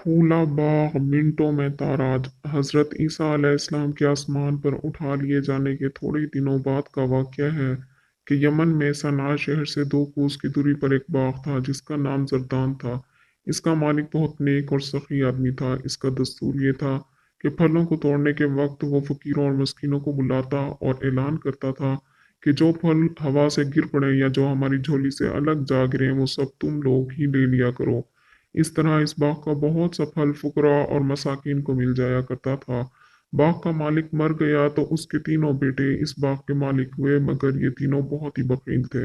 फूला बाग मिनटों में ताराज। हजरत ईसा अलैहिस्सलाम के आसमान पर उठा लिए जाने के थोड़े ही दिनों बाद का वाक़या है कि यमन में सना शहर से 2 कोस की दूरी पर एक बाग था जिसका नाम जरदान था। इसका मालिक बहुत नेक और सखी आदमी था। इसका दस्तूर ये था कि फलों को तोड़ने के वक्त वो फकीरों और मस्कीनों को बुलाता और ऐलान करता था कि जो फल हवा से गिर पड़े या जो हमारी झोली से अलग जा गिरे वो सब तुम लोग ही ले लिया करो। इस तरह इस बाग का बहुत सा फल फुकरा और मसाकिन को मिल जाया करता था। बाग का मालिक मर गया तो उसके तीनों बेटे इस बाग के मालिक हुए, मगर ये तीनों बहुत ही बखील थे।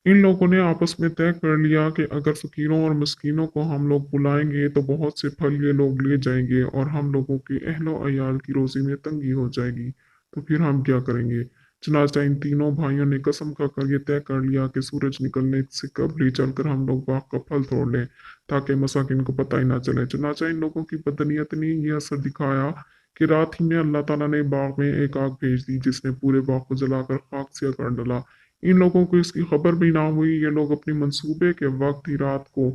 इन लोगों ने आपस में तय कर लिया कि अगर फकीरों और मस्कीनों को हम लोग बुलाएंगे तो बहुत से फल ये लोग ले जाएंगे और हम लोगों के अहलो अयाल की रोजी में तंगी हो जाएगी। तो फिर हम क्या करेंगे? चुनाचा इन तीनों भाइयों ने कसम खाकर ये तय कर लिया कि सूरज निकलने से कबल चलकर हम लोग बाग का फल तोड़ लें ताकि मसाकिन को पता ही ना चले। चुनाचा इन लोगों की बदनीयत ने यह असर दिखाया कि रात ही में अल्लाह ताला ने बाग में एक आग भेज दी जिसने पूरे बाग को जलाकर खाक से कर डाला। इन लोगों को इसकी खबर भी ना हुई। ये लोग अपने मंसूबे के वक्त ही रात को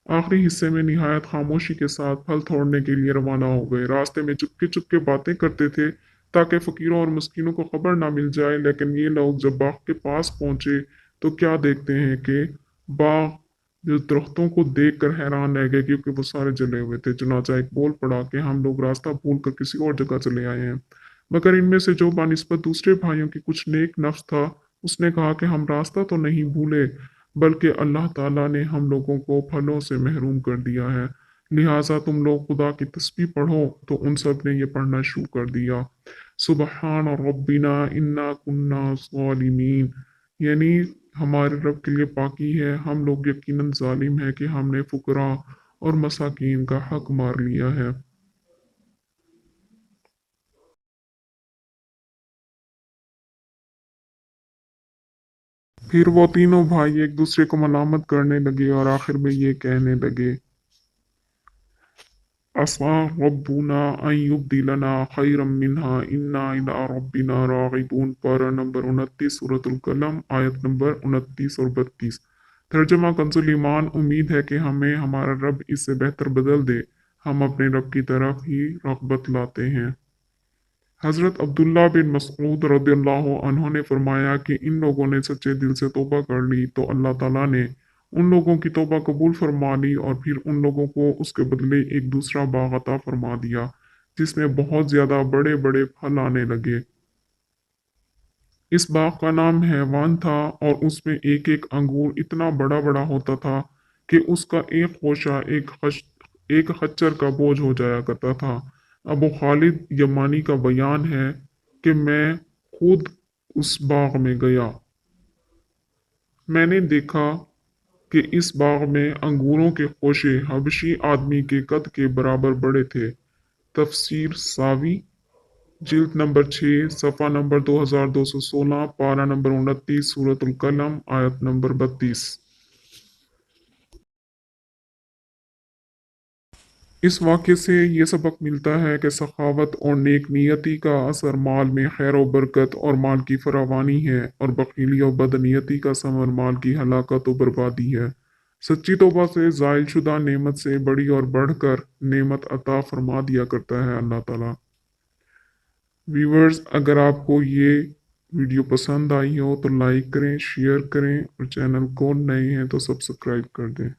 आखिरी हिस्से में निहायत खामोशी के साथ फल तोड़ने के लिए रवाना हो गए। रास्ते में चुपके चुपके बातें करते थे ताकि फकीरों और मस्किनों को खबर ना मिल जाए। लेकिन ये लोग जब बाग के पास पहुंचे तो क्या देखते हैं कि बाग जो दरख्तों को देख कर हैरान रह गए क्योंकि वो सारे जले हुए थे। चुनाचा एक बोल पड़ा कि हम लोग रास्ता भूल कर किसी और जगह चले आए हैं। मगर इनमें से जो बानिस्बत दूसरे भाइयों की कुछ नेक नफ्स था, उसने कहा कि हम रास्ता तो नहीं भूले, बल्कि अल्लाह ताला ने हम लोगों को फलों से महरूम कर दिया है। लिहाजा तुम लोग खुदा की तस्बीह पढ़ो। तो उन सब ने ये पढ़ना शुरू कर दिया, सुबहान रब्बिना इन्ना कुन्ना ज़ालिमीन। यानी हमारे रब के लिए पाकी है, हम लोग यकीनन जालिम है कि हमने फुकरा और मसाकीन का हक मार लिया है। फिर वो तीनों भाई एक दूसरे को मलामत करने लगे और आखिर में ये कहने लगे, असा रब्बुना अन युब्दिलना खैरम मिन्हा इन्ना इला रब्बिना रागिबून। पारा नंबर 29 सूरतुल कलम आयत नंबर 29 और 32। तर्जमा कंजुल ईमान। उम्मीद है कि हमें हमारा रब इससे बेहतर बदल दे। हम अपने रब की तरफ ही रग़बत लाते हैं। हज़रत अब्दुल्ला बिन मसऊद रदियल्लाहु अन्हु ने फरमाया कि इन लोगों ने सच्चे दिल से तौबा कर ली तो अल्लाह ताला ने उन लोगों की तौबा कबूल फरमा ली और फिर उन लोगों को उसके बदले एक दूसरा बाग अता फरमा दिया जिसमें बहुत ज़्यादा बड़े बड़े फल आने लगे। इस बाग का नाम हैवान था और उसमें एक एक अंगूर इतना बड़ा बड़ा होता था कि उसका एक खोशा एक खच्चर का बोझ हो जाया करता था। अबू खालिद यमानी का बयान है कि मैं खुद उस बाग में गया। मैंने देखा कि इस बाग में अंगूरों के खोशे हबशी आदमी के कद के बराबर बड़े थे। तफसीर सावी, जिल्द नंबर 6, सफ़ा नंबर 2216, पारा नंबर 29, सूरतुल कलम आयत नंबर 32। इस वाक़े से ये सबक मिलता है कि सखावत और नेक नियति का असर माल में खैर व बरकत और माल की फरावानी है, और बखीली और बदनीयती का समर माल की हलाकत और बर्बादी है। सच्ची तौबा से ज़ायल शुदा नेमत से बड़ी और बढ़कर नेमत अता फरमा दिया करता है अल्लाह ताला। व्यूवर्स, अगर आपको ये वीडियो पसंद आई हो तो लाइक करें, शेयर करें और चैनल को नए हैं तो सब्सक्राइब कर दें।